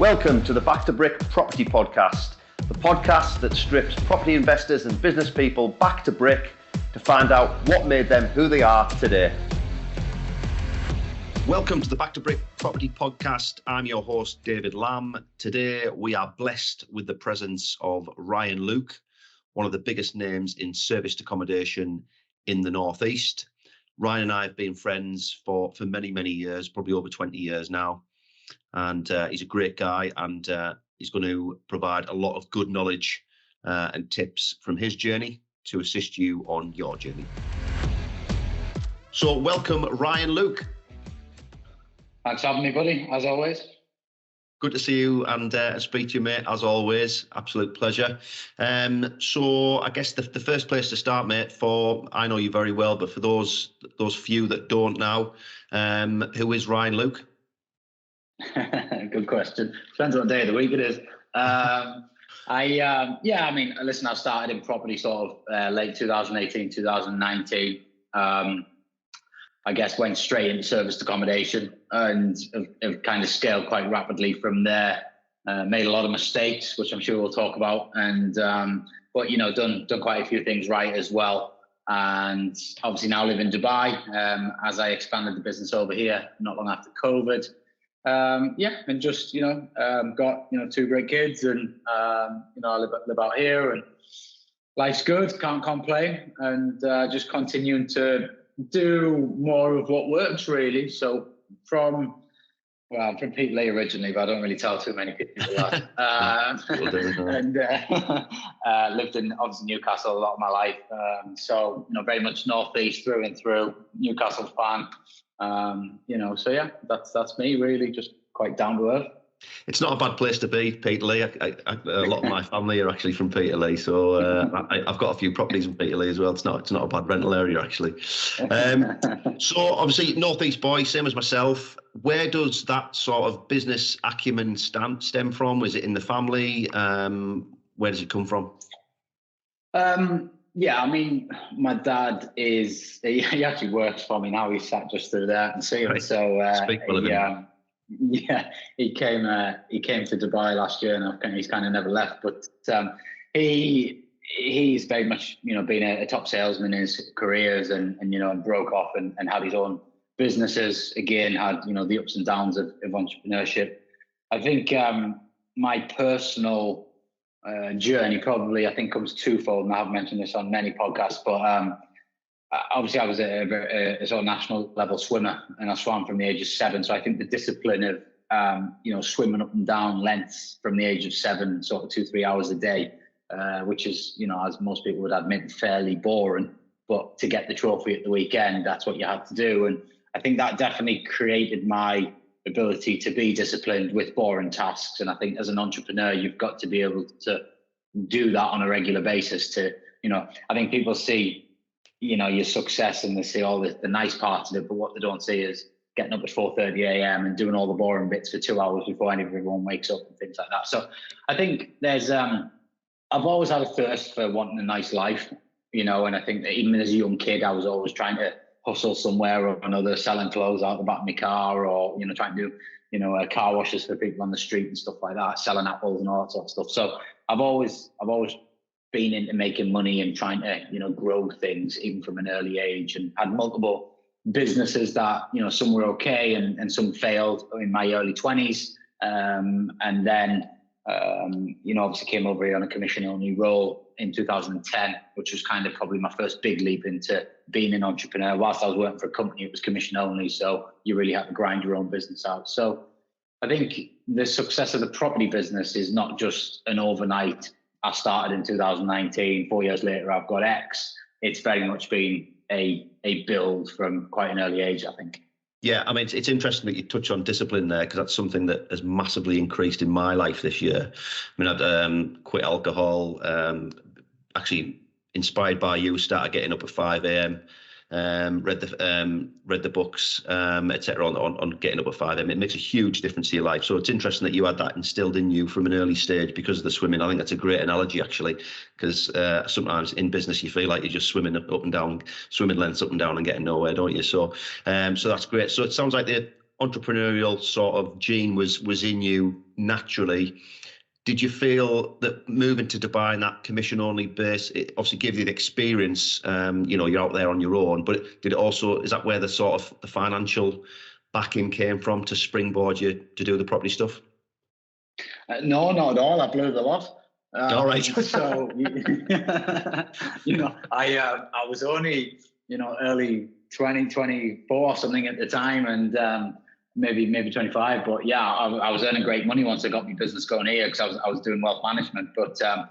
Welcome to the Back to Brick Property Podcast, the podcast that strips property investors and business people back to brick to find out what made them who they are today. Welcome to the Back to Brick Property Podcast. I'm your host, David Lamb. Today, we are blessed with the presence of Ryan Luke, one of the biggest names in serviced accommodation in the Northeast. Ryan and I have been friends for many, many years, probably over 20 years now. And he's a great guy, and he's going to provide a lot of good knowledge and tips from his journey to assist you on your journey. So welcome, Ryan Luke. Thanks for having me, buddy, as always. Good to see you and speak to you, mate, as always. Absolute pleasure. So I guess the first place to start, mate, I know you very well, but for those few that don't know, who is Ryan Luke? Good question. Depends what day of the week it is. Listen, I started in property sort of late 2018, 2019. I guess went straight into serviced accommodation and have kind of scaled quite rapidly from there. Made a lot of mistakes, which I'm sure we'll talk about, and but done quite a few things right as well. And obviously now live in Dubai as I expanded the business over here not long after COVID. And just got two great kids, and I live out here, and life's good, can't complain, and just continuing to do more of what works really. So from Peterlee originally, but I don't really tell too many people that. And lived in obviously Newcastle a lot of my life, so very much northeast through and through, Newcastle fan. So yeah, that's me really, just quite down to earth. It's not a bad place to be, Peterlee. A lot of my family are actually from Peterlee, so I've got a few properties in Peterlee as well. It's not a bad rental area actually. So obviously Northeast boy, same as myself. Where does that sort of business acumen stem from? Is it in the family? Where does it come from? Yeah, I mean, my dad he actually works for me now. He's sat just through there and see him. Right. So he came to Dubai last year, and he's kind of never left. But he's very much been a top salesman in his careers, and broke off and had his own businesses. Again, had the ups and downs of entrepreneurship. I think my personal journey probably comes twofold, and I have mentioned this on many podcasts, but obviously I was a sort of national level swimmer, and I swam from the age of 7. So I think the discipline of swimming up and down lengths from the age of 7, sort of 2-3 hours a day, which is as most people would admit, fairly boring, but to get the trophy at the weekend, that's what you had to do. And I think that definitely created my ability to be disciplined with boring tasks. And I think as an entrepreneur, you've got to be able to do that on a regular basis to, I think people see, your success and they see all the nice parts of it, but what they don't see is getting up at 4:30 a.m. and doing all the boring bits for 2 hours before everyone wakes up and things like that. So I think there's, I've always had a thirst for wanting a nice life, and I think that even as a young kid, I was always trying to hustle somewhere or another, selling clothes out the back of my car, or trying to do car washes for people on the street and stuff like that, selling apples and all that sort of stuff. So I've always been into making money and trying to grow things even from an early age, and had multiple businesses that some were okay and some failed in my early 20s, and then obviously came over here on a commission only role in 2010, which was kind of probably my first big leap into being an entrepreneur. Whilst I was working for a company, it was commission only, so you really had to grind your own business out. So I think the success of the property business is not just an overnight, I started in 2019, 4 years later I've got X. It's very much been a build from quite an early age, I think. Yeah, I mean, it's interesting that you touch on discipline there, because that's something that has massively increased in my life this year. I mean, I'd quit alcohol, actually inspired by you, started getting up at 5 a.m., read the books, etc. on getting up at 5 a.m. It makes a huge difference to your life. So it's interesting that you had that instilled in you from an early stage because of the swimming. I think that's a great analogy, actually, because sometimes in business you feel like you're just swimming up and down, swimming lengths up and down and getting nowhere, don't you? So that's great. So it sounds like the entrepreneurial sort of gene was in you naturally. Did you feel that moving to Dubai and that commission-only base, it obviously gave you the experience, you're out there on your own, but did it also, is that where the sort of the financial backing came from to springboard you to do the property stuff? No, not at all. I blew the lot. All right. So, I was only, early 2024 or something at the time, and maybe 25. But yeah, I was earning great money once I got my business going here, because I was doing wealth management. But I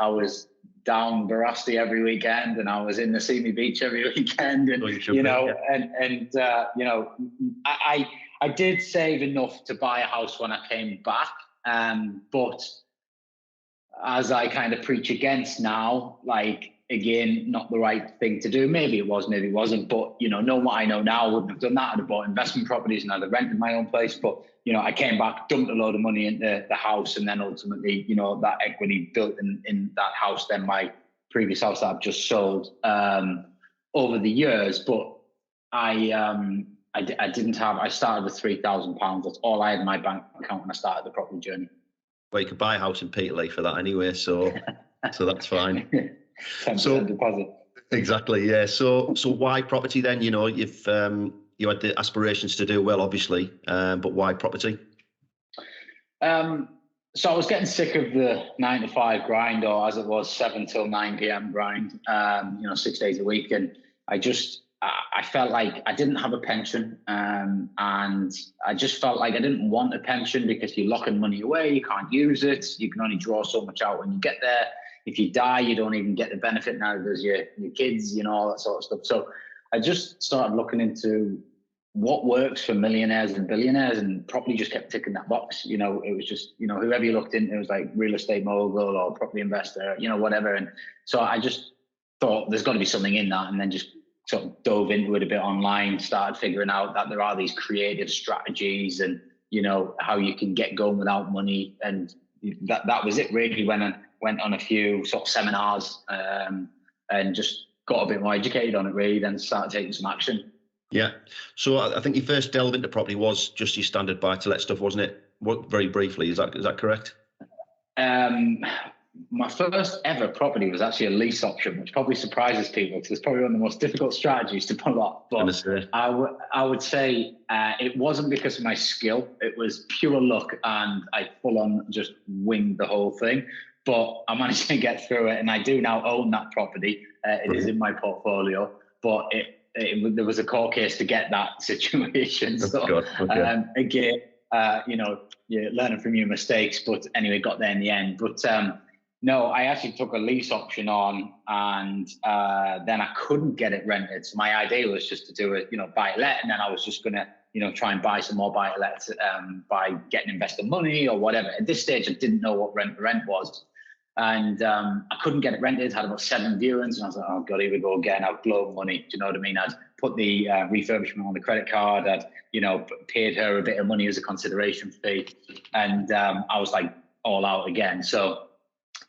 was down Barasti every weekend, and I was in the Simi Beach every weekend, and I did save enough to buy a house when I came back. But as I kind of preach against now, like, again, not the right thing to do. Maybe it was, maybe it wasn't. But, knowing what I know now, I wouldn't have done that. I'd have bought investment properties and I'd have rented my own place. But, I came back, dumped a load of money into the house, and then ultimately, that equity built in that house, then my previous house that I've just sold over the years. But I started with £3,000. That's all I had in my bank account when I started the property journey. Well, you could buy a house in Peterlee for that anyway, so that's fine. 10% deposit. Exactly, yeah. So why property then? You've you had the aspirations to do well, obviously, but why property? So I was getting sick of the 9 to 5 grind, or as it was 7 till 9 p.m. grind. 6 days a week, and I felt like I didn't have a pension, and I just felt like I didn't want a pension, because you're locking money away, you can't use it, you can only draw so much out when you get there. If you die, you don't even get the benefit now. There's your kids, all that sort of stuff. So I just started looking into what works for millionaires and billionaires, and property just kept ticking that box. It was just, whoever you looked into, it was like real estate mogul or property investor, whatever. And so I just thought there's got to be something in that, and then just sort of dove into it a bit online, started figuring out that there are these creative strategies, and, how you can get going without money. And that was it really. When I went on a few sort of seminars and just got a bit more educated on it, really, then started taking some action. Yeah. So I think your first delve into property was just your standard buy-to-let stuff, wasn't it? Very briefly, is that correct? My first ever property was actually a lease option, which probably surprises people, because it's probably one of the most difficult strategies to pull off. But I would say it wasn't because of my skill. It was pure luck, and I full on just winged the whole thing. But I managed to get through it, and I do now own that property. It is in my portfolio, but there was a court case to get that situation. So okay. Again, you're learning from your mistakes, but anyway, got there in the end. But no, I actually took a lease option on, and then I couldn't get it rented. So my idea was just to do it, buy-to-let, and then I was just going to, try and buy some more buy-to-let by getting investor money or whatever. At this stage, I didn't know what rent was. And I couldn't get it rented, had about 7 viewings, and I was like, oh God, here we go again. I've blown money. Do you know what I mean? I'd put the refurbishment on the credit card. I'd, paid her a bit of money as a consideration fee. And I was like all out again. So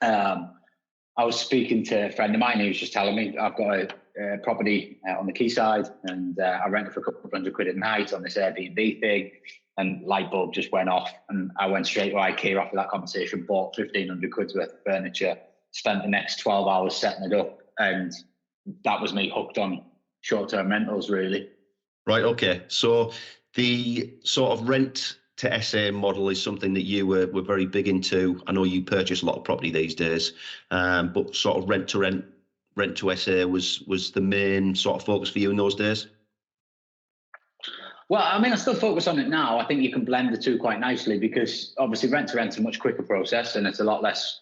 I was speaking to a friend of mine who was just telling me, I've got a property on the quayside, and I rent it for a couple of £100 a night on this Airbnb thing. And light bulb just went off, and I went straight to IKEA after that conversation, bought £1,500 worth of furniture, spent the next 12 hours setting it up, and that was me hooked on short-term rentals, really. Right, okay. So the sort of rent to SA model is something that you were very big into. I know you purchase a lot of property these days, but sort of rent to SA was the main sort of focus for you in those days? Well, I mean, I still focus on it now. I think you can blend the two quite nicely, because obviously rent to rent is a much quicker process, and it's a lot less,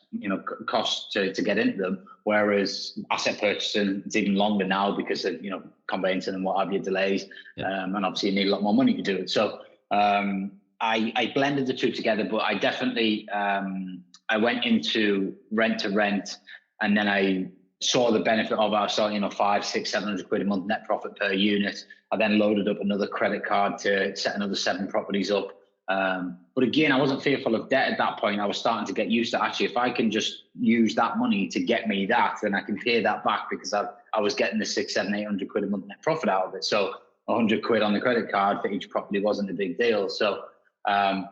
cost to get into them. Whereas asset purchasing, it's even longer now because of, conveyancing and what have you, delays. Yeah. And obviously you need a lot more money to do it. So I blended the two together, but I definitely, I went into rent to rent, and then I saw the benefit of our selling, £500, £600, £700 a month net profit per unit. I then loaded up another credit card to set another 7 properties up. But again, I wasn't fearful of debt at that point. I was starting to get used to, actually, if I can just use that money to get me that, then I can pay that back, because I was getting the £600, £700, £800 a month net profit out of it. So 100 quid on the credit card for each property wasn't a big deal. So, and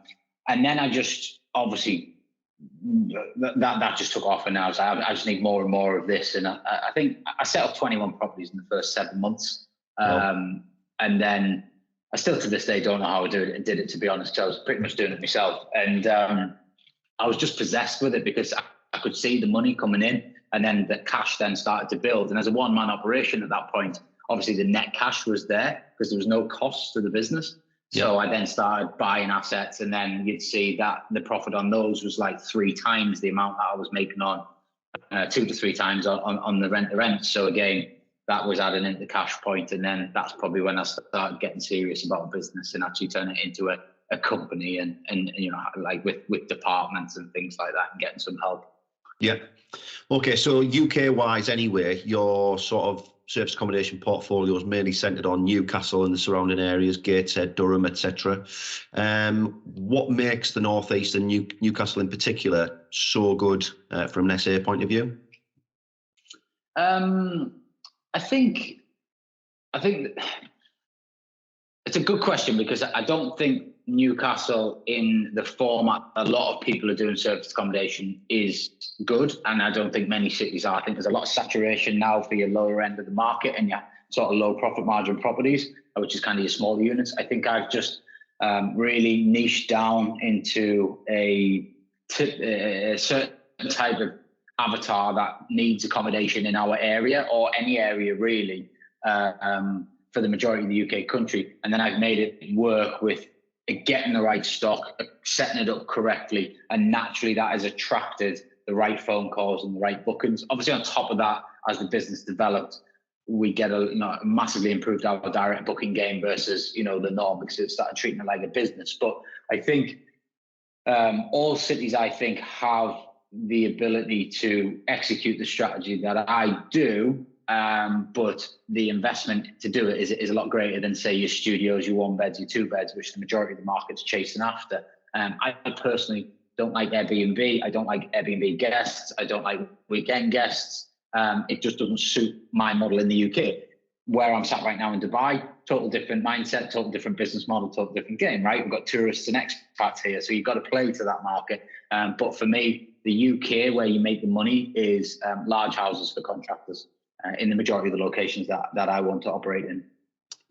then I just, obviously, that just took off, and I was like, I just need more and more of this. And I think I set up 21 properties in the first 7 months. And then I still to this day don't know how I did it, to be honest. I was pretty much doing it myself. And I was just possessed with it because I could see the money coming in, and then the cash then started to build. And as a one-man operation at that point, obviously the net cash was there because there was no cost to the business. So I then started buying assets, and then you'd see that the profit on those was like 3 times the amount that I was making on 2 to 3 times on the rent. So again, that was adding into the cash point. And then that's probably when I started getting serious about business and actually turning it into a company and you know, like with departments and things like that, and getting some help. Yeah. Okay. So UK wise anyway, your sort of service accommodation portfolio is mainly centred on Newcastle and the surrounding areas, Gateshead, Durham, etc. What makes the North East and Newcastle in particular so good from an SA point of view? I think it's a good question, because I don't think Newcastle in the format a lot of people are doing service accommodation is good, and I don't think many cities are. I think there's a lot of saturation now for your lower end of the market and your sort of low profit margin properties, which is kind of your smaller units. I think I've just really niched down into a certain type of avatar that needs accommodation in our area, or any area really, for the majority of the UK country. And then I've made it work with getting the right stock, setting it up correctly, and naturally that has attracted the right phone calls and the right bookings. Obviously, on top of that, as the business developed, we get massively improved our direct booking game versus the norm, because it started treating it like a business. But I think all cities, I think, have the ability to execute the strategy that I do. But the investment to do it is a lot greater than, say, your studios, your 1 beds, your 2 beds, which the majority of the market's chasing after. I personally don't like Airbnb. I don't like Airbnb guests. I don't like weekend guests. It just doesn't suit my model in the UK. Where I'm sat right now in Dubai, total different mindset, total different business model, total different game, right? We've got tourists and expats here, so you've got to play to that market. But for me, the UK, where you make the money, is large houses for contractors. In the majority of the locations that I want to operate in.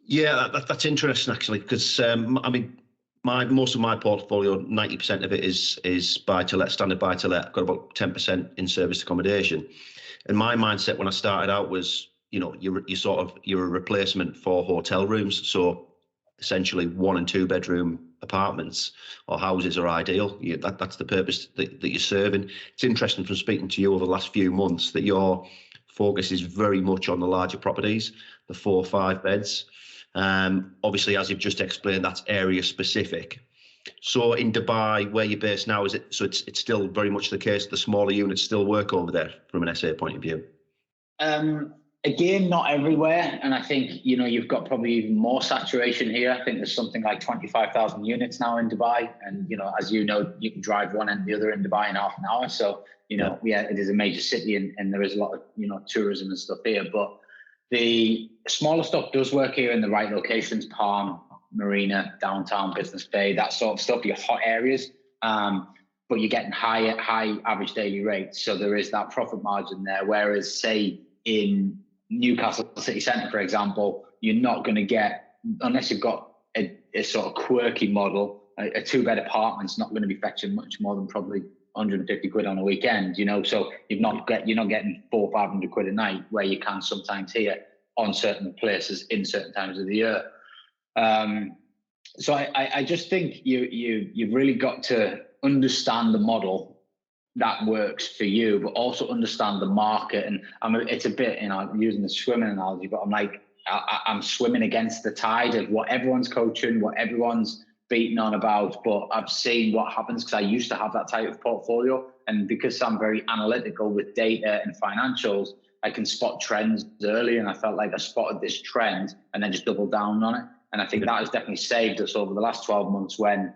Yeah, that's interesting actually, because I mean, most of my portfolio, 90% of it is buy to let, standard buy to let. I've got about 10% in service accommodation, and my mindset when I started out was, you're a replacement for hotel rooms. So essentially 1 and 2 bedroom apartments or houses are ideal. That's the purpose that you're serving. It's interesting from speaking to you over the last few months that your focus is very much on the larger properties, the 4 or 5 beds. Obviously, as you've just explained, that's area specific. So in Dubai, where you're based now, is it? So it's still very much the case. The smaller units still work over there from an SA point of view. Again, not everywhere, and I think you've got probably even more saturation here. I think there's something like 25,000 units now in Dubai, and as you can drive one and the other in Dubai in half an hour. So it is a major city, and there is a lot of tourism and stuff here. But the smaller stuff does work here in the right locations: Palm, Marina, downtown, Business Bay, that sort of stuff. Your hot areas, but you're getting high average daily rates. So there is that profit margin there. Whereas, say, in Newcastle city centre, for example, you're not going to get, unless you've got a sort of quirky model, a 2-bed apartment's not going to be fetching much more than probably 150 quid on a weekend, so you're not getting 400 or 500 quid a night, where you can sometimes here on certain places in certain times of the year. So I just think you've really got to understand the model that works for you, but also understand the market. And it's a bit, using the swimming analogy, but I'm swimming against the tide of what everyone's coaching, what everyone's beating on about. But I've seen what happens, because I used to have that type of portfolio, and because I'm very analytical with data and financials, I can spot trends early, and I felt like I spotted this trend and then just doubled down on it. And I think that has definitely saved us over the last 12 months, when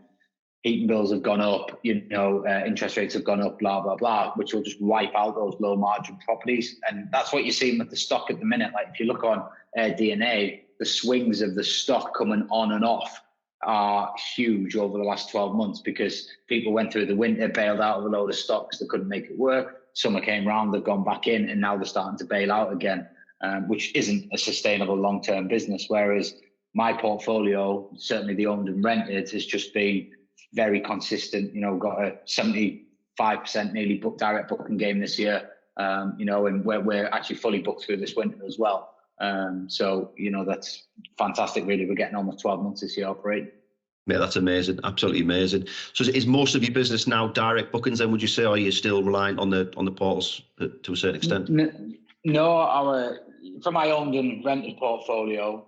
heating bills have gone up, interest rates have gone up, blah, blah, blah, which will just wipe out those low margin properties. And that's what you're seeing with the stock at the minute. Like, if you look on DNA, the swings of the stock coming on and off are huge over the last 12 months because people went through the winter, bailed out of a load of stocks, they couldn't make it work. Summer came round, they've gone back in, and now they're starting to bail out again, which isn't a sustainable long-term business. Whereas my portfolio, certainly the owned and rented, has just been very consistent. You know, got a 75% nearly direct booking game this year. You know, and we're actually fully booked through this winter as well. So, you know, that's fantastic, really. We're getting almost 12 months this year operating. Yeah, that's amazing. Absolutely amazing. So is most of your business now direct bookings then, would you say, or are you still reliant on the portals to a certain extent? No, for my owned and rented portfolio,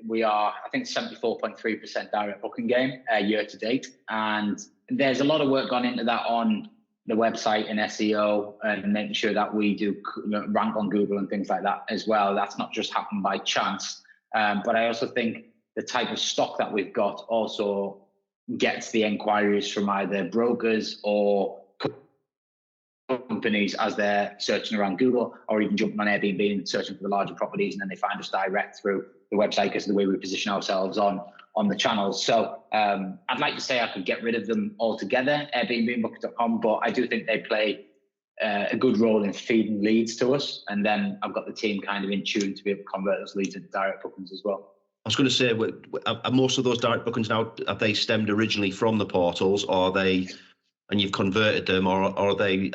we are, I think, 74.3% direct booking game year to date. And there's a lot of work gone into that on the website and SEO and making sure that we do rank on Google and things like that as well. That's not just happened by chance. But I also think the type of stock that we've got also gets the inquiries from either brokers or companies as they're searching around Google, or even jumping on Airbnb and searching for the larger properties, and then they find us direct through the website because of the way we position ourselves on the channels. So I'd like to say I could get rid of them altogether, Airbnb and Booking.com, but I do think they play a good role in feeding leads to us. And then I've got the team kind of in tune to be able to convert those leads into direct bookings as well. I was going to say, are most of those direct bookings now, have they stemmed originally from the portals, or are they, and you've converted them, or are they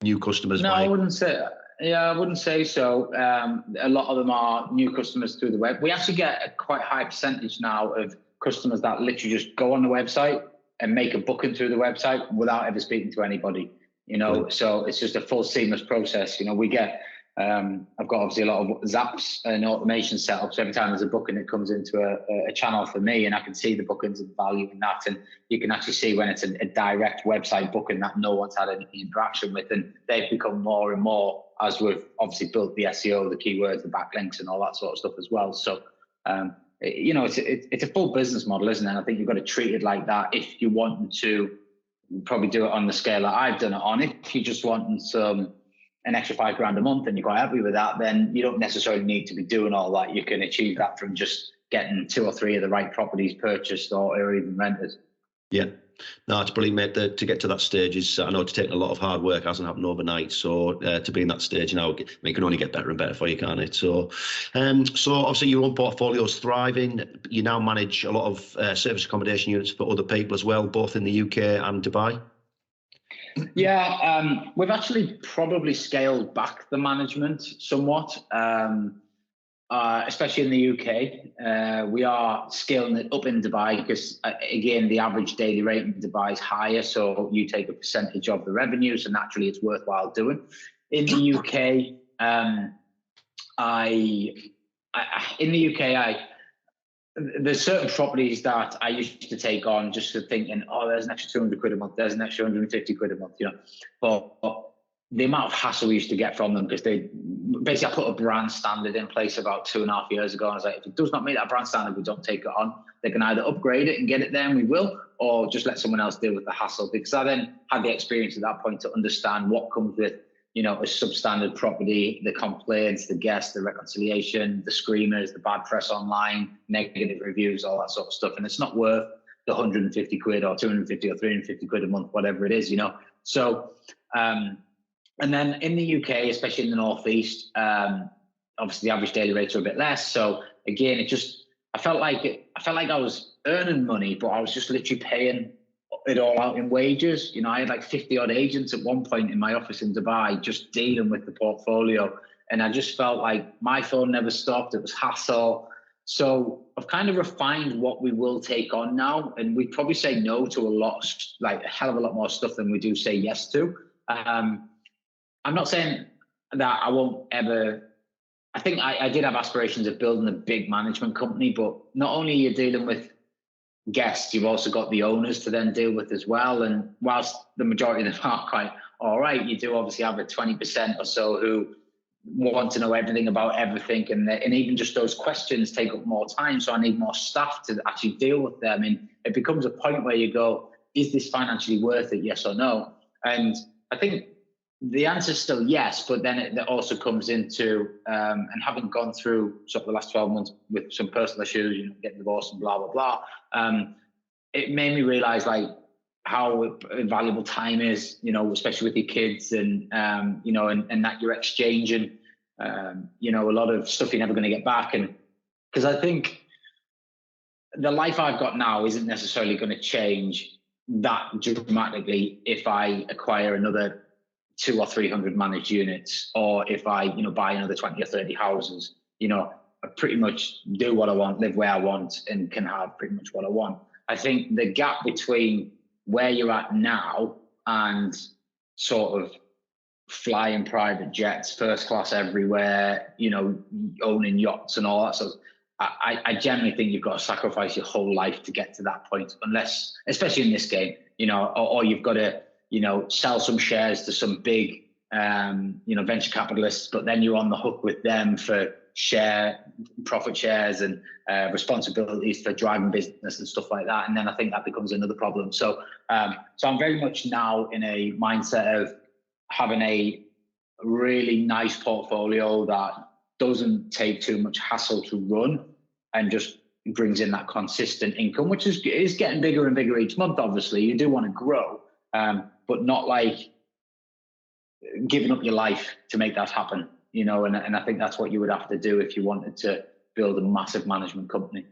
new customers? No, I wouldn't say. Yeah, I wouldn't say so. A lot of them are new customers through the web. We actually get a quite high percentage now of customers that literally just go on the website and make a booking through the website without ever speaking to anybody. You know, right. So it's just a full seamless process. You know, we get. I've got obviously a lot of Zaps and automation set up. So every time there's a booking, it comes into a channel for me, and I can see the bookings and the value in that. And you can actually see when it's a direct website booking that no one's had any interaction with. And they've become more and more as we've obviously built the SEO, the keywords, the backlinks, and all that sort of stuff as well. So, you know, it's a full business model, isn't it? And I think you've got to treat it like that if you want to probably do it on the scale that I've done it on. If you just want an extra $5,000 a month and you're quite happy with that, then you don't necessarily need to be doing all that. You can achieve that from just getting 2 or 3 of the right properties purchased or even rented. Yeah, no, it's brilliant, mate. To get to that stage is, I know it's taken a lot of hard work, hasn't happened overnight. So to be in that stage now, it can only get better and better for you, can't it? So, so obviously your own portfolio is thriving. You now manage a lot of service accommodation units for other people as well, both in the UK and Dubai. Yeah, we've actually probably scaled back the management somewhat, especially in the UK. We are scaling it up in Dubai because, again, the average daily rate in Dubai is higher, so you take a percentage of the revenue, so naturally it's worthwhile doing. In the UK, there's certain properties that I used to take on just for thinking, oh, there's an extra 200 quid a month, there's an extra 150 quid a month, you know. But the amount of hassle we used to get from them, because they basically, I put a brand standard in place about 2.5 years ago. And I was like, if it does not meet that brand standard, we don't take it on. They can either upgrade it and get it there, and we will, or just let someone else deal with the hassle. Because I then had the experience at that point to understand what comes with, you know, a substandard property, the complaints, the guests, the reconciliation, the screamers, the bad press online, negative reviews, all that sort of stuff. And it's not worth the 150 quid or 250 or 350 quid a month, whatever it is, you know. So, and then in the UK, especially in the Northeast, obviously the average daily rates are a bit less. So again, I felt like I was earning money, but I was just literally paying it all out in wages. You know, I had like 50 odd agents at one point in my office in Dubai just dealing with the portfolio. And I just felt like my phone never stopped. It was hassle. So I've kind of refined what we will take on now. And we probably say no to a lot, like a hell of a lot more stuff than we do say yes to. I'm not saying that I won't ever, I think I did have aspirations of building a big management company, but not only are you dealing with guests, you've also got the owners to then deal with as well. And whilst the majority of them are quite all right, you do obviously have a 20% or so who want to know everything about everything, and even just those questions take up more time. So I need more staff to actually deal with them. And it becomes a point where you go, is this financially worth it? Yes or no? And I think The answer is still yes, but then it also comes into and having gone through sort of the last 12 months with some personal issues, getting divorced and blah blah blah. It made me realize like how valuable time is, especially with your kids, and and that you're exchanging, a lot of stuff you're never going to get back, and because I think the life I've got now isn't necessarily going to change that dramatically if I acquire another 200 or 300 managed units, or if I, buy another 20 or 30 houses. I pretty much do what I want, live where I want, and can have pretty much what I want. I think the gap between where you're at now and sort of flying private jets, first class everywhere, owning yachts and all that sort of, I generally think you've got to sacrifice your whole life to get to that point, unless, especially in this game, or you've got to, sell some shares to some big, venture capitalists, but then you're on the hook with them for profit shares and responsibilities for driving business and stuff like that. And then I think that becomes another problem. So I'm very much now in a mindset of having a really nice portfolio that doesn't take too much hassle to run and just brings in that consistent income, which is getting bigger and bigger each month. Obviously, you do want to grow, but not like giving up your life to make that happen, and I think that's what you would have to do if you wanted to build a massive management company.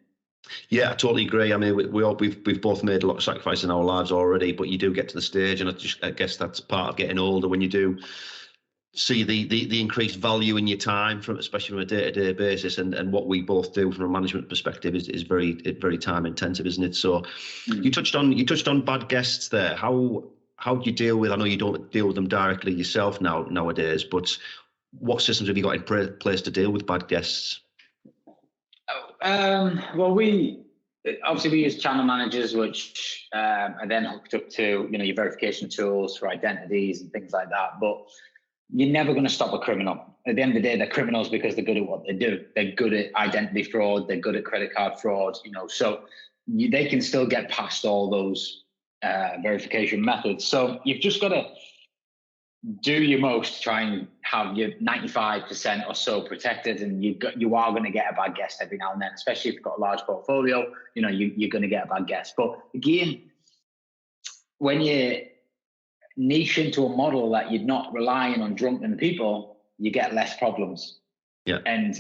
Yeah, I totally agree. I mean, we've both made a lot of sacrifice in our lives already, but you do get to the stage, and I guess that's part of getting older, when you do see the increased value in your time, especially from a day-to-day basis, and what we both do from a management perspective is very time intensive, isn't it? So you touched on bad guests there. How do you deal with? I know you don't deal with them directly yourself nowadays, but what systems have you got in place to deal with bad guests? Well, we use channel managers, which are then hooked up to your verification tools for identities and things like that. But you're never going to stop a criminal. At the end of the day, they're criminals because they're good at what they do. They're good at identity fraud. They're good at credit card fraud. So they can still get past all those verification methods. So you've just got to do your most to try and have your 95% or so protected, and you are going to get a bad guest every now and then, especially if you've got a large portfolio. You're going to get a bad guest. But again, when you niche into a model that you're not relying on drunken people, you get less problems. Yeah. And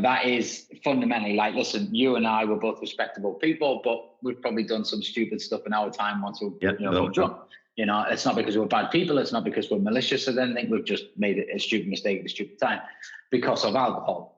that is fundamentally, like, listen, you and I were both respectable people, but we've probably done some stupid stuff in our time once we've been drunk. It's not because we're bad people. It's not because we're malicious or anything. We've just made a stupid mistake at a stupid time because of alcohol.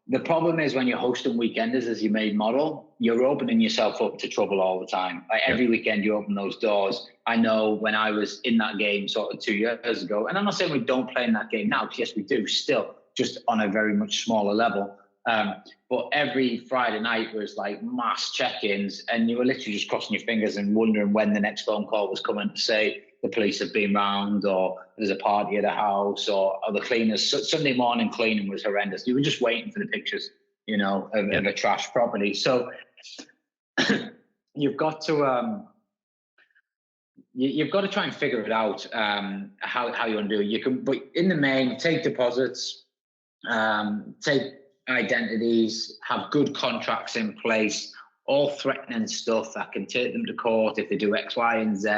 The problem is when you're hosting weekenders as your main model, you're opening yourself up to trouble all the time. Like every weekend you open those doors. I know when I was in that game sort of 2 years ago, and I'm not saying we don't play in that game now, because yes, we do still, just on a very much smaller level. But every Friday night was like mass check-ins, and you were literally just crossing your fingers and wondering when the next phone call was coming to say the police have been round, or there's a party at a house, or the cleaners. Sunday morning cleaning was horrendous. You were just waiting for the pictures, of a trash property. So you've got to try and figure it out, how you want to do it. You can, but in the main, take deposits, take identities, have good contracts in place, all threatening stuff that can take them to court if they do X, Y, and Z,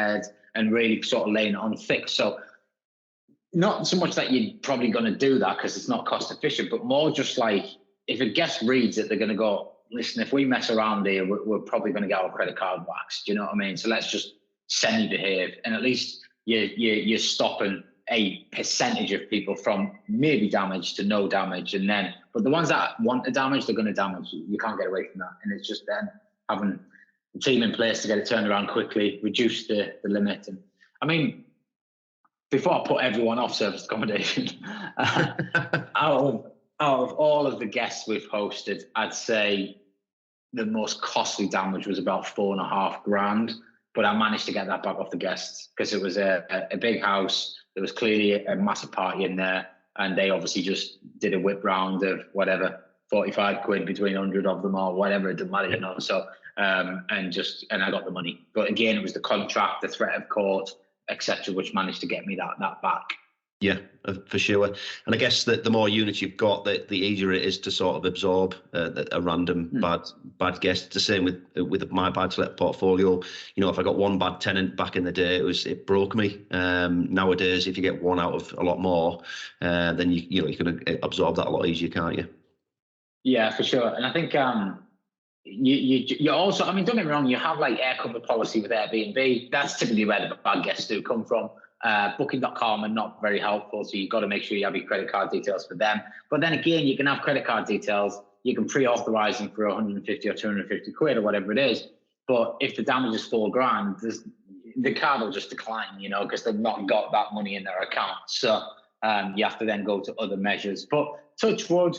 and really sort of laying it on thick. So not so much that you're probably going to do that because it's not cost efficient, but more just like if a guest reads it, they're going to go, listen, if we mess around here, we're probably going to get our credit card waxed. Do you know what I mean? So let's just semi-behave, and at least you're stopping a percentage of people from maybe damage to no damage, and then, but the ones that want the damage, they're going to damage you. You can't get away from that, and it's just then having a team in place to get it turned around quickly, reduce the limit. And I mean, before I put everyone off service accommodation, out of all of the guests we've hosted, I'd say the most costly damage was about $4,500, but I managed to get that back off the guests because it was a big house. There was clearly a massive party in there, and they obviously just did a whip round of whatever, 45 quid between 100 of them or whatever, it didn't matter, So, and I got the money. But again, it was the contract, the threat of court, etc., which managed to get me that back. Yeah, for sure. And I guess that the more units you've got, the easier it is to sort of absorb a random bad guest. It's the same with my buy-to-let portfolio. You know, if I got one bad tenant back in the day, it broke me. Nowadays, if you get one out of a lot more, then you can absorb that a lot easier, can't you? Yeah, for sure. And I think you also, I mean, don't get me wrong, you have like air cover policy with Airbnb. That's typically where the bad guests do come from. Booking.com are not very helpful, so you've got to make sure you have your credit card details for them. But then again, you can have credit card details. You can pre-authorize them for 150 or 250 quid or whatever it is. But if the damage is $4,000, the card will just decline, you know, because they've not got that money in their account. So you have to then go to other measures. But touch wood,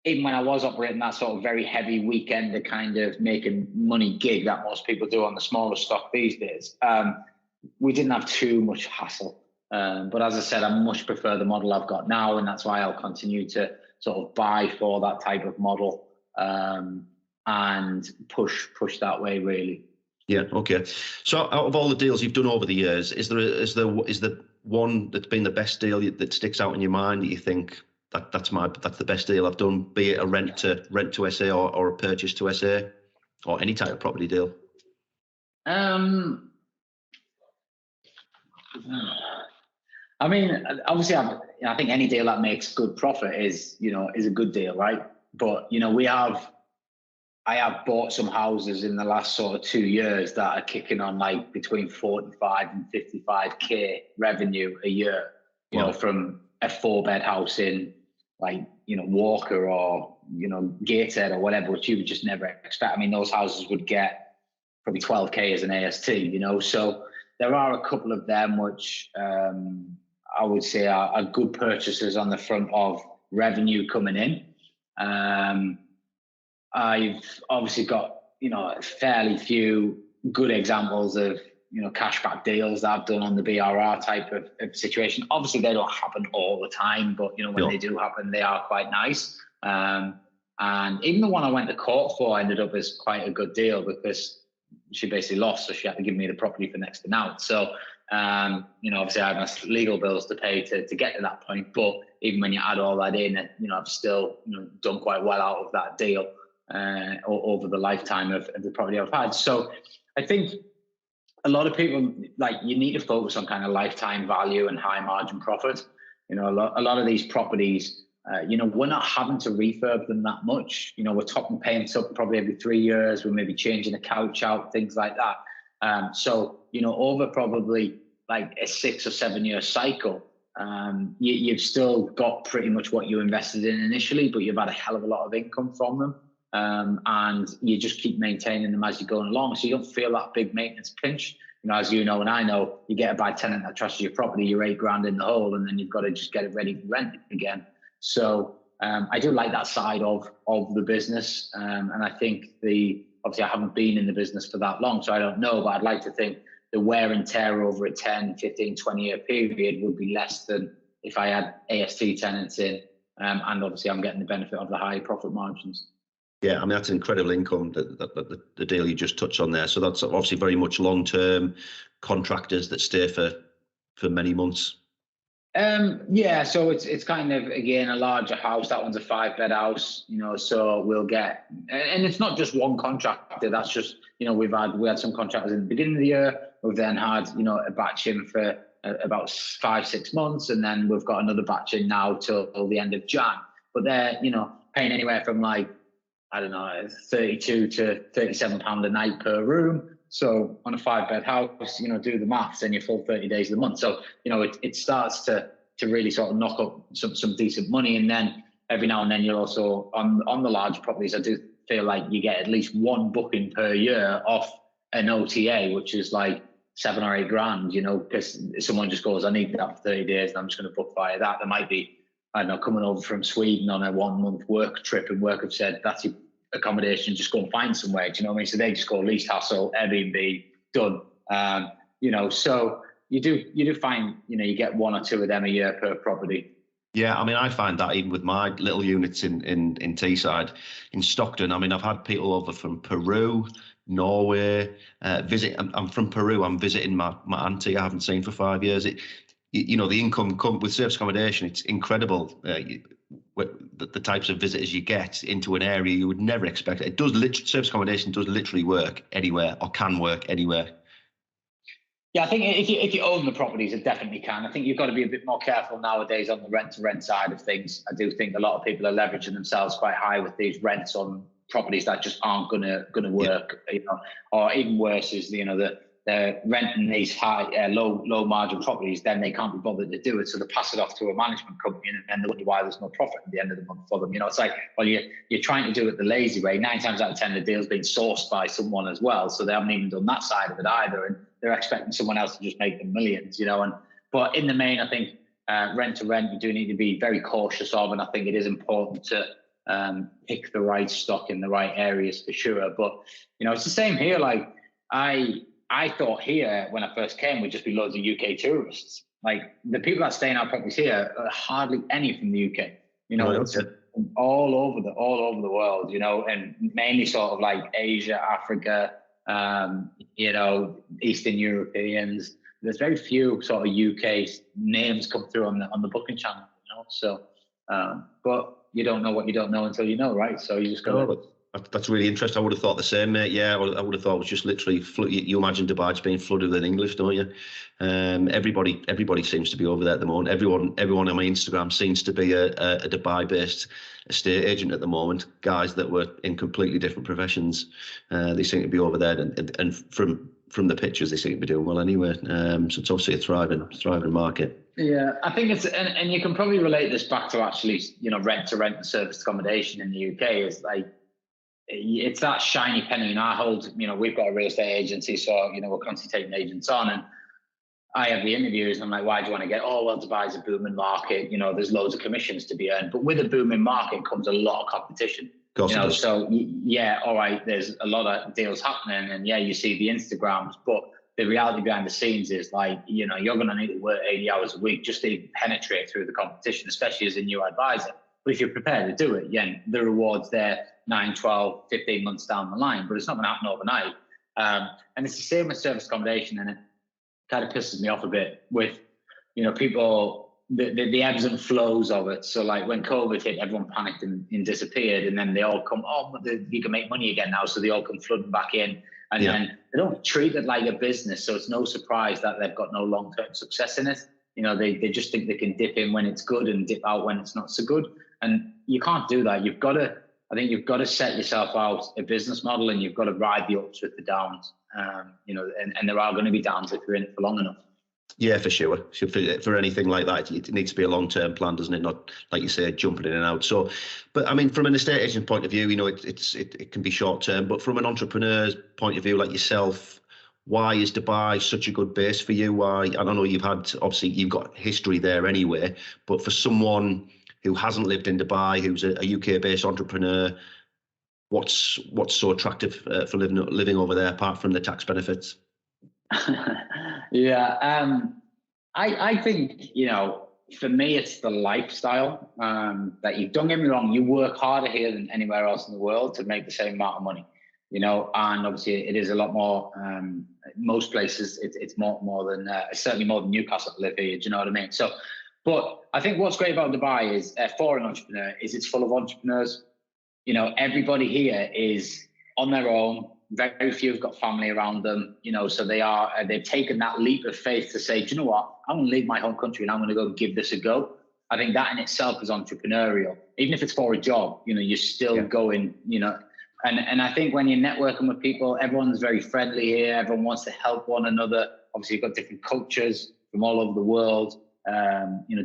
even when I was operating that sort of very heavy weekender kind of making money gig that most people do on the smaller stock these days, we didn't have too much hassle. But as I said, I much prefer the model I've got now, and that's why I'll continue to sort of buy for that type of model and push that way, really. Yeah. Okay. So, out of all the deals you've done over the years, is there one that's been the best deal that sticks out in your mind that you think that's the best deal I've done, be it a rent to SA or a purchase to SA, or any type of property deal? I mean, obviously, I think any deal that makes good profit is a good deal, right? But I have bought some houses in the last sort of 2 years that are kicking on like between 45 and 55k revenue a year, you know, from a 4-bed house in like, Walker or, Gateshead or whatever, which you would just never expect. I mean, those houses would get probably 12k as an AST, so there are a couple of them which I would say are good purchases on the front of revenue coming in. I've obviously got, fairly few good examples of, cashback deals that I've done on the BRR type of situation. Obviously, they don't happen all the time, but, when they do happen, they are quite nice. And even the one I went to court for ended up as quite a good deal because she basically lost, so she had to give me the property for next to now. So, obviously I have my legal bills to pay to get to that point. But even when you add all that in, I've still, done quite well out of that deal over the lifetime of the property I've had. So I think a lot of people, you need to focus on kind of lifetime value and high margin profit. A lot of these properties, we're not having to refurb them that much. We're topping paints up probably every 3 years. We're maybe changing a couch out, things like that. So, over probably like a 6 or 7 year cycle, you've still got pretty much what you invested in initially, but you've had a hell of a lot of income from them. And you just keep maintaining them as you're going along. So you don't feel that big maintenance pinch. As you know, and I know, you get a bad tenant that trashes your property, you're $8,000 in the hole, and then you've got to just get it ready to rent again. So I do like that side of the business. And I think obviously I haven't been in the business for that long, so I don't know, but I'd like to think the wear and tear over a 10, 15, 20 year period would be less than if I had AST tenants in. And obviously I'm getting the benefit of the high profit margins. Yeah, I mean, that's incredible income, the deal you just touched on there. So that's obviously very much long-term contractors that stay for many months. Yeah, so it's kind of, again, a larger house. That one's a 5-bed house, so we'll get, and it's not just one contractor. That's just, we had some contractors in the beginning of the year. We've then had, a batch in for about 5-6 months. And then we've got another batch in now till the end of Jan. But they're, paying anywhere from like, I don't know, £32 to £37 a night per room. So on a 5-bed house, do the maths, and you're full 30 days of the month. So, it starts to really sort of knock up some decent money. And then every now and then you're also on the larger properties, I do feel like you get at least one booking per year off an OTA, which is like $7 or $8,000, because someone just goes, I need that for 30 days and I'm just going to book via that. There might be, I don't know, coming over from Sweden on a 1-month work trip, and work have said, that's your accommodation, just go and find somewhere. Do you know what I mean? So they just go least hassle, Airbnb, done. So you do find, you get 1 or 2 of them a year per property. Yeah, I mean, I find that even with my little units in Teesside, in Stockton. I mean, I've had people over from Peru, Norway, I'm from Peru. I'm visiting my auntie I haven't seen for 5 years. the income with service accommodation, it's incredible. The types of visitors you get into an area you would never expect. It does service accommodation does literally work anywhere, or can work anywhere. Yeah, I think if you own the properties, it definitely can. I think you've got to be a bit more careful nowadays on the rent-to-rent side of things. I do think a lot of people are leveraging themselves quite high with these rents on properties that just aren't gonna work. Or even worse is they're renting these high, low margin properties, then they can't be bothered to do it, so they pass it off to a management company, and they wonder why there's no profit at the end of the month for them. It's like, well, you're trying to do it the lazy way. 9 times out of 10, the deal's been sourced by someone as well, so they haven't even done that side of it either, and they're expecting someone else to just make them millions. But in the main, I think rent to rent, you do need to be very cautious of, and I think it is important to pick the right stock in the right areas for sure. But it's the same here. Like I thought here when I first came would just be loads of UK tourists. Like the people that stay in our properties here are hardly any from the UK. It's all over the world. And mainly sort of like Asia, Africa, Eastern Europeans. There's very few sort of UK names come through on the booking channel. So, but you don't know what you don't know until you know, right? So you just go. That's really interesting. I would have thought the same, mate. Yeah, I would have thought it was just literally you imagine Dubai just being flooded with English, don't you? Everybody seems to be over there at the moment. Everyone on my Instagram seems to be a Dubai-based estate agent at the moment. Guys that were in completely different professions, they seem to be over there, and from the pictures, they seem to be doing well anyway. So it's obviously a thriving market. Yeah, I think it's, and you can probably relate this back to actually, rent to rent and serviced accommodation in the UK. Is like, it's that shiny penny. I hold, we've got a real estate agency, so we're constantly taking agents on, and I have the interviews, and I'm like, why do you want to get? Oh, well, Dubai's a booming market. There's loads of commissions to be earned, but with a booming market comes a lot of competition. So yeah, all right, there's a lot of deals happening, and yeah, you see the Instagrams, but the reality behind the scenes is like, you're going to need to work 80 hours a week just to penetrate through the competition, especially as a new advisor. But if you're prepared to do it, the reward's there 9, 12, 15 months down the line, but it's not going to happen overnight. And it's the same with service accommodation, and it kind of pisses me off a bit with, people, the ebbs and flows of it. So like when COVID hit, everyone panicked and disappeared, and then they all come, you can make money again now, so they all come flooding back in. And then they don't treat it like a business, so it's no surprise that they've got no long-term success in it. They just think they can dip in when it's good and dip out when it's not so good. And you can't do that. I think you've got to set yourself out a business model, and you've got to ride the ups with the downs. And there are going to be downs if you're in it for long enough. Yeah, for sure. So for anything like that, it needs to be a long-term plan, doesn't it? Not, like you say, jumping in and out. So, but I mean, from an estate agent point of view, it can be short-term. But from an entrepreneur's point of view, like yourself, why is Dubai such a good base for you? Why? I don't know. You've got history there anyway. But for someone who hasn't lived in Dubai, who's a UK-based entrepreneur, what's so attractive for living over there apart from the tax benefits? Yeah, I think, for me, it's the lifestyle that don't get me wrong, you work harder here than anywhere else in the world to make the same amount of money, and obviously it is a lot more, most places it's more than, certainly more than Newcastle to live here, do you know what I mean? So, but I think what's great about Dubai is, for an entrepreneur, is it's full of entrepreneurs. Everybody here is on their own. Very few have got family around them, so they've taken that leap of faith to say, do you know what? I'm going to leave my home country and I'm going to go give this a go. I think that in itself is entrepreneurial. Even if it's for a job, you're still going, and I think when you're networking with people, everyone's very friendly here. Everyone wants to help one another. Obviously, you've got different cultures from all over the world.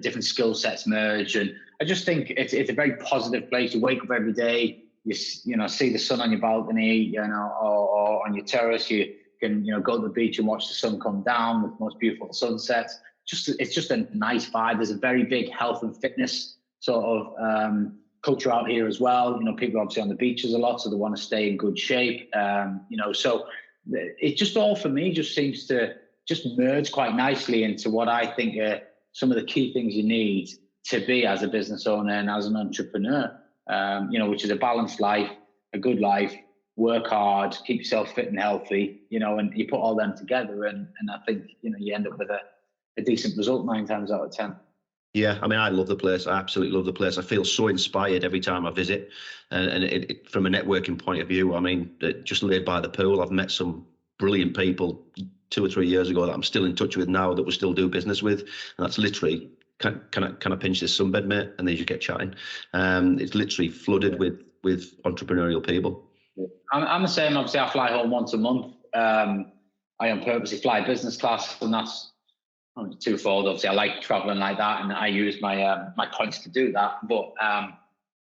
Different skill sets merge. And I just think it's a very positive place. You wake up every day, you see the sun on your balcony, or on your terrace. You can, go to the beach and watch the sun come down with the most beautiful sunsets. It's just a nice vibe. There's a very big health and fitness sort of culture out here as well. People are obviously on the beaches a lot, so they want to stay in good shape. So it just all for me just seems to just merge quite nicely into what I think are some of the key things you need to be as a business owner and as an entrepreneur, which is a balanced life, a good life, work hard, keep yourself fit and healthy, and you put all them together. And I think, you end up with a decent result 9 times out of 10. Yeah, I mean, I love the place. I absolutely love the place. I feel so inspired every time I visit. And from a networking point of view, I mean, just laid by the pool, I've met some brilliant people 2 or 3 years ago that I'm still in touch with now that we still do business with. And that's literally, can I pinch this sunbed, mate? And then you get chatting. It's literally flooded with entrepreneurial people. I'm the same. Obviously, I fly home once a month. I on purposely fly business class, and that's twofold. Obviously, I like traveling like that, and I use my my points to do that. But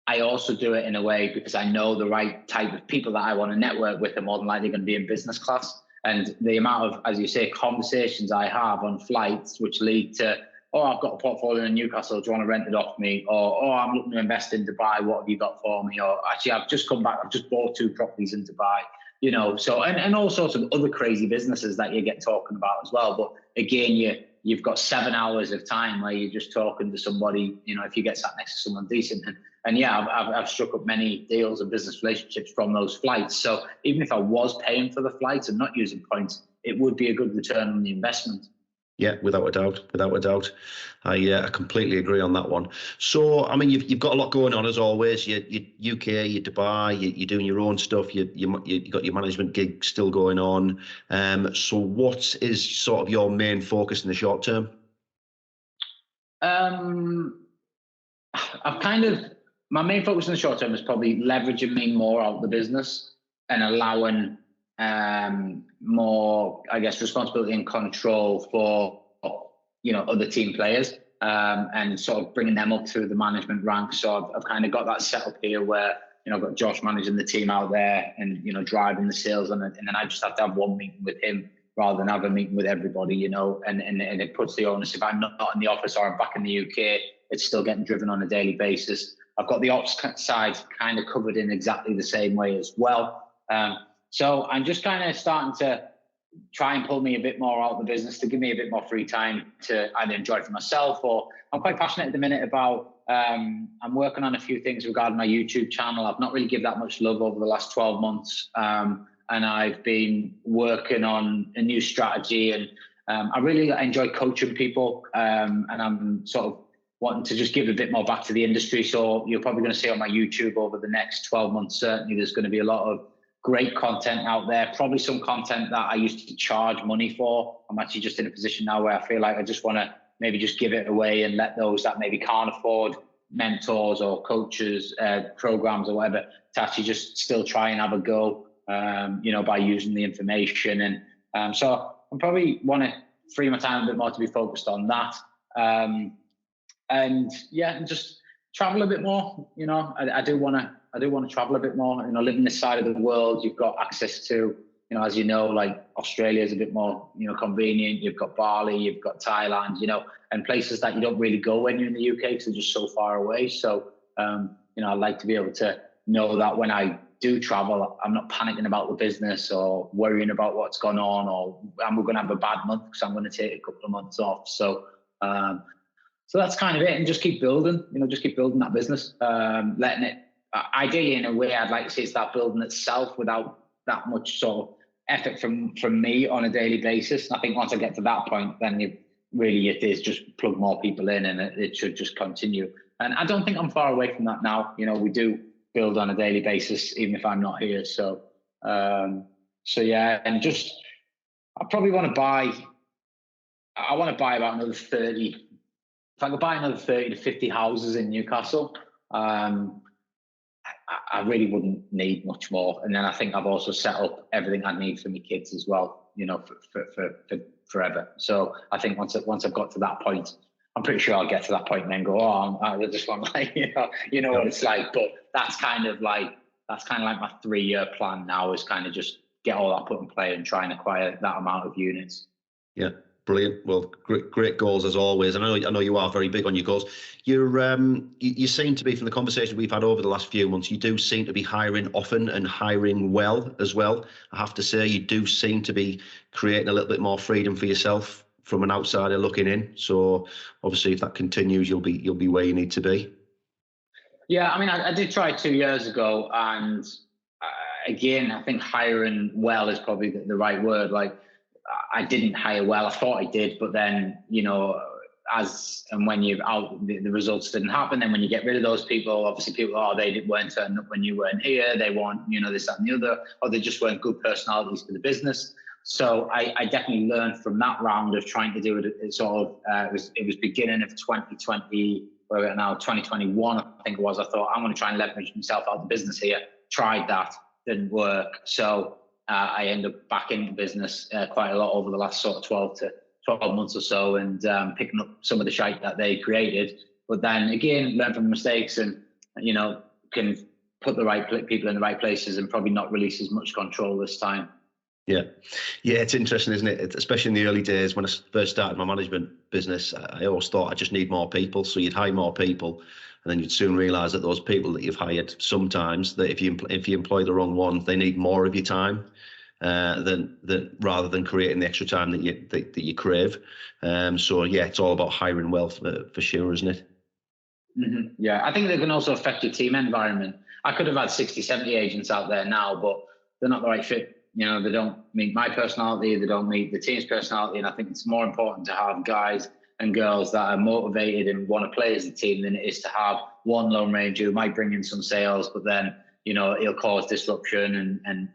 I also do it in a way because I know the right type of people that I want to network with are more than likely going to be in business class. And the amount of, as you say, conversations I have on flights, which lead to, oh, I've got a portfolio in Newcastle, do you want to rent it off me? Or, oh, I'm looking to invest in Dubai, what have you got for me? Or actually, I've just come back, I've just bought 2 properties in Dubai. You know, so and all sorts of other crazy businesses that you get talking about as well. But again, you've got 7 hours of time where you're just talking to somebody, you know, if you get sat next to someone decent. And yeah, I've struck up many deals and business relationships from those flights. So even if I was paying for the flights and not using points, it would be a good return on the investment. Yeah, without a doubt. I completely agree on that one. So, I mean, you've got a lot going on as always. You UK, you Dubai, you're doing your own stuff. You got your management gig still going on. So, what is sort of your main focus in the short term? My main focus in the short term is probably leveraging me more out of the business and allowing more, I guess, responsibility and control for, you know, other team players, and sort of bringing them up through the management ranks. So I've kind of got that set up here where, you know, I've got Josh managing the team out there and, you know, driving the sales and then I just have to have one meeting with him rather than have a meeting with everybody, you know, and it puts the onus, if I'm not in the office or I'm back in the UK, it's still getting driven on a daily basis. I've got the ops side kind of covered in exactly the same way as well. So I'm just kind of starting to try and pull me a bit more out of the business to give me a bit more free time to either enjoy for myself, or I'm quite passionate at the minute about, I'm working on a few things regarding my YouTube channel. I've not really given that much love over the last 12 months. And I've been working on a new strategy, and I really enjoy coaching people, and I'm sort of wanting to just give a bit more back to the industry. So you're probably going to see on my YouTube over the next 12 months, certainly there's going to be a lot of great content out there, probably some content that I used to charge money for. I'm actually just in a position now where I feel like I just want to maybe just give it away and let those that maybe can't afford mentors or coaches, programs or whatever, to actually just still try and have a go, you know, by using the information. And so I probably want to free my time a bit more to be focused on that. And yeah, and just travel a bit more. You know, I do want to travel a bit more. You know, living this side of the world, you've got access to, you know, as you know, like Australia is a bit more, you know, convenient. You've got Bali, you've got Thailand, you know, and places that you don't really go when you're in the UK because they're just so far away. So, you know, I'd like to be able to know that when I do travel, I'm not panicking about the business or worrying about what's gone on, or am we going to have a bad month because I'm going to take a couple of months off. So, so that's kind of it, and just keep building, you know, just keep building that business, letting it, ideally in a way, I'd like to see it start building itself without that much sort of effort from me on a daily basis. And I think once I get to that point, then it is just plug more people in and it should just continue. And I don't think I'm far away from that now. You know, we do build on a daily basis, even if I'm not here. So, so yeah, and just, I want to buy about another 30. If I could buy another 30 to 50 houses in Newcastle, I really wouldn't need much more. And then I think I've also set up everything I need for my kids as well, you know, for forever. So I think once I've got to that point, I'm pretty sure I'll get to that point and then go, oh, I just want, like, you know what it's like. But that's kind of like my 3-year plan now, is kind of just get all that put in play and try and acquire that amount of units. Yeah. Brilliant. Well, great goals as always. And I know you are very big on your goals. You seem to be, from the conversation we've had over the last few months, you do seem to be hiring often and hiring well as well. I have to say, you do seem to be creating a little bit more freedom for yourself from an outsider looking in. So obviously, if that continues, you'll be where you need to be. Yeah, I mean, I did try 2 years ago, and again, I think hiring well is probably the right word. Like, I didn't hire well. I thought I did, but then, as and when you're out, the results didn't happen. Then when you get rid of those people, obviously people, they weren't turning up when you weren't here. They weren't, this, that, and the other, or they just weren't good personalities for the business. So I definitely learned from that round of trying to do it. It sort of it was beginning of 2020, where we're now 2021, I think it was. I thought I'm going to try and leverage myself out of the business here. Tried that, didn't work. So I ended up back in the business quite a lot over the last sort of 12 months or so, and picking up some of the shite that they created. But then again, learn from mistakes, and can put the right people in the right places, and probably not release as much control this time. Yeah, it's interesting, isn't it? Especially in the early days when I first started my management business, I always thought I just need more people. So you'd hire more people, and then you'd soon realise that those people that you've hired, sometimes that if you employ the wrong one, they need more of your time. Rather than creating the extra time that you crave. So yeah, it's all about hiring well for sure, isn't it? Mm-hmm. Yeah, I think they can also affect your team environment. I could have had 60, 70 agents out there now, but they're not the right fit. They don't meet my personality, they don't meet the team's personality, and I think it's more important to have guys and girls that are motivated and want to play as a team than it is to have one lone ranger who might bring in some sales, but then it'll cause disruption and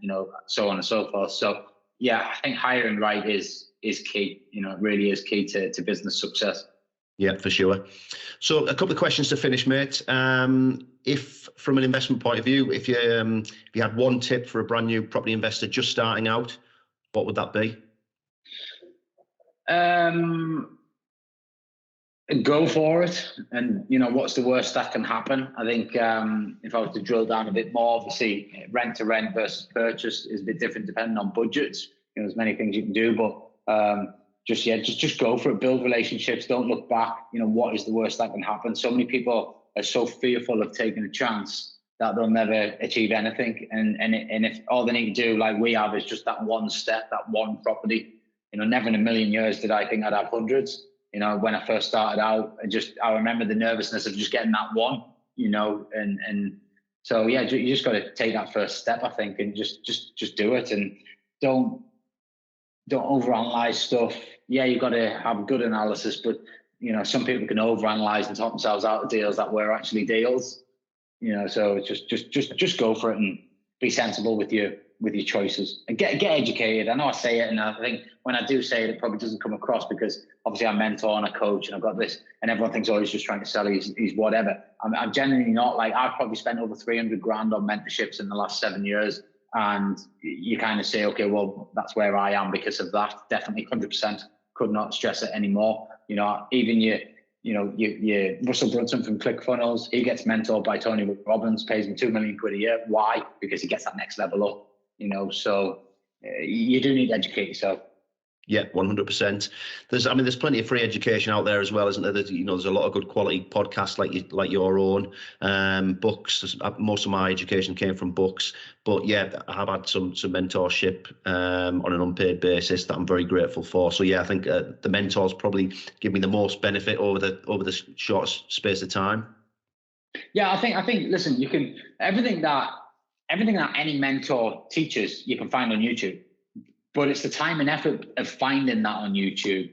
so on and so forth. So yeah, I think hiring right is key. It really is key to business success. Yeah, for sure. So a couple of questions to finish, mate. If from an investment point of view, if you had one tip for a brand new property investor just starting out, what would that be? Go for it, and what's the worst that can happen? I think if I was to drill down a bit more, obviously rent to rent versus purchase is a bit different depending on budgets. There's many things you can do, but just go for it. Build relationships. Don't look back. What is the worst that can happen? So many people are so fearful of taking a chance that they'll never achieve anything. And if all they need to do, like we have, is just that one step, that one property. Never in a million years did I think I'd have hundreds. When I first started out, I remember the nervousness of just getting that one, and so, yeah, you just got to take that first step, I think, and just do it, and don't overanalyze stuff. Yeah, you've got to have good analysis, but, some people can overanalyze and talk themselves out of deals that were actually deals, so just go for it and be sensible with your choices, and get educated. I know I say it, and I think when I do say it, it probably doesn't come across because obviously I mentor and I coach and I've got this, and everyone thinks, he's just trying to sell he's whatever. I'm genuinely not. Like, I've probably spent over 300 grand on mentorships in the last 7 years, and you kind of say, okay, well, that's where I am because of that. Definitely 100%. Could not stress it anymore. Even your Russell Brunson from ClickFunnels, he gets mentored by Tony Robbins, pays him 2 million quid a year. Why? Because he gets that next level up. So you do need to educate yourself. Yeah, 100%. There's plenty of free education out there as well, isn't there? There's a lot of good quality podcasts like your own, books. Most of my education came from books, but yeah, I have had some mentorship on an unpaid basis that I'm very grateful for. So yeah, I think the mentors probably give me the most benefit over the short space of time. Yeah, I think. Listen, you can everything that any mentor teaches, you can find on YouTube. But it's the time and effort of finding that on YouTube.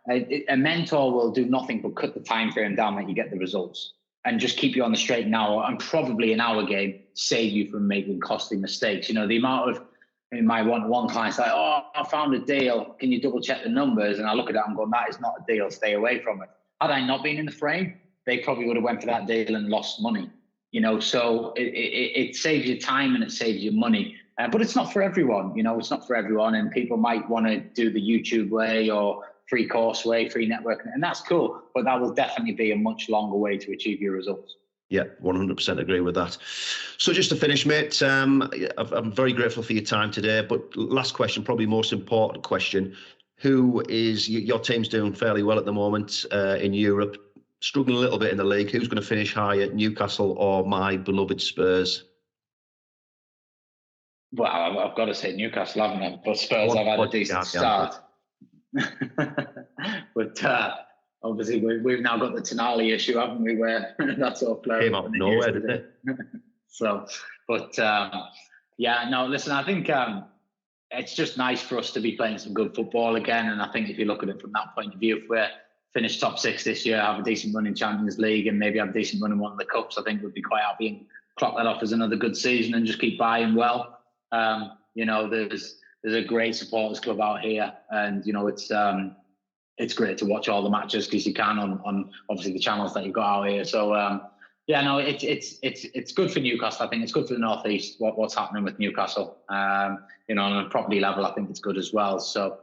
A mentor will do nothing but cut the time frame down that you get the results, and just keep you on the straight and narrow, and probably in our game save you from making costly mistakes. The amount of, in my one-to-one clients, like, I found a deal, can you double check the numbers? And I look at that and go, that is not a deal, stay away from it. Had I not been in the frame, they probably would have went for that deal and lost money. So it saves you time and it saves you money. But it's not for everyone, it's not for everyone. And people might want to do the YouTube way or free course way, free networking, and that's cool. But that will definitely be a much longer way to achieve your results. Yeah, 100% agree with that. So just to finish, mate, I'm very grateful for your time today. But last question, probably most important question. Who is your team's doing fairly well at the moment in Europe, struggling a little bit in the league? Who's going to finish higher, Newcastle or my beloved Spurs? Well, I've got to say Newcastle, haven't I? But Spurs have had a decent start. But obviously, we've now got the Tonali issue, haven't we? Where that's all playing. Came out of nowhere, didn't it? So, but yeah, no. Listen, I think it's just nice for us to be playing some good football again. And I think if you look at it from that point of view, if we're finish top 6 this year, have a decent run in Champions League, and maybe have a decent run in one of the cups, I think we'd be quite happy and clock that off as another good season and just keep buying well. There's a great supporters club out here, and it's great to watch all the matches because you can on obviously the channels that you've got out here. So it's good for Newcastle. I think it's good for the North East. What's happening with Newcastle? On a property level, I think it's good as well. So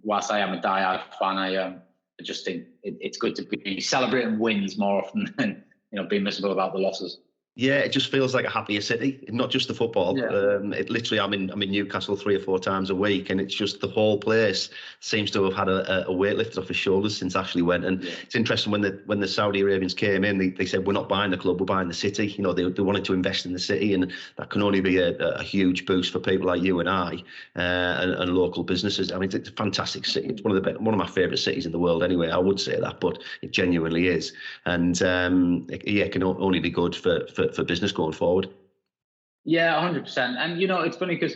whilst I am a diehard fan, I just think it's good to be celebrating wins more often than being miserable about the losses. Yeah, it just feels like a happier city, not just the football. Yeah. It literally, I'm in Newcastle 3 or 4 times a week, and it's just the whole place seems to have had a weight lifted off his shoulders since Ashley went. And it's interesting when the Saudi Arabians came in, they said, we're not buying the club, we're buying the city. They wanted to invest in the city, and that can only be a huge boost for people like you and I and local businesses. I mean, it's a fantastic city. It's one of my favourite cities in the world anyway. I would say that, but it genuinely is. And it can only be good for business going forward. Yeah, 100%. And it's funny because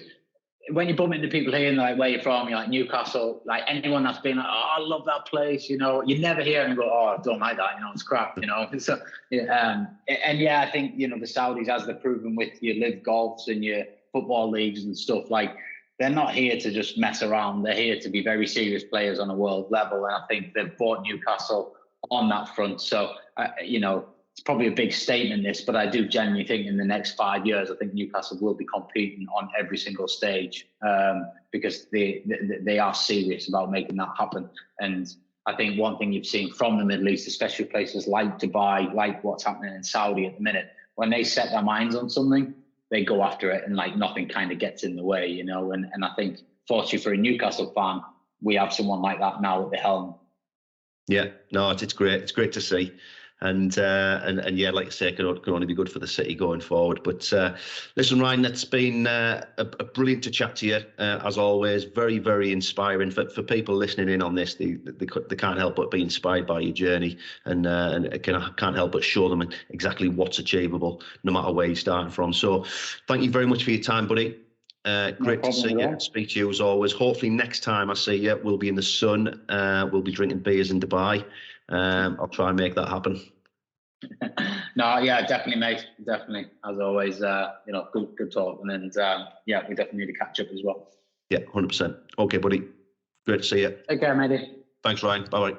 when you bump into people here and they're like, where you're from, you're like Newcastle, like anyone that's been like, oh, I love that place, you never hear them go, oh, I don't like that, it's crap, So I think the Saudis, as they're proven with your live golfs and your football leagues and stuff, like they're not here to just mess around. They're here to be very serious players on a world level, and I think they've bought Newcastle on that front. So it's probably a big statement, this, but I do genuinely think in the next 5 years, I think Newcastle will be competing on every single stage because they are serious about making that happen. And I think one thing you've seen from the Middle East, especially places like Dubai, like what's happening in Saudi at the minute, when they set their minds on something, they go after it, and like nothing kind of gets in the way, And I think, fortunately for a Newcastle fan, we have someone like that now at the helm. Yeah, no, it's great. It's great to see. And yeah, like I say, it can only be good for the city going forward. But listen, Ryan, it's been a brilliant to chat to you, as always. Very, very inspiring for people listening in on this. They can't help but be inspired by your journey, and can't help but show them exactly what's achievable, no matter where you're starting from. So thank you very much for your time, buddy. Great to see you, speak to you as always. Hopefully next time I see you, we'll be in the sun. We'll be drinking beers in Dubai. I'll try and make that happen. No, yeah, definitely, mate. Definitely, as always. Good talk, and we definitely need to catch up as well. Yeah, 100%. Okay, buddy. Great to see you. Take care, matey. Thanks, Ryan. Bye bye.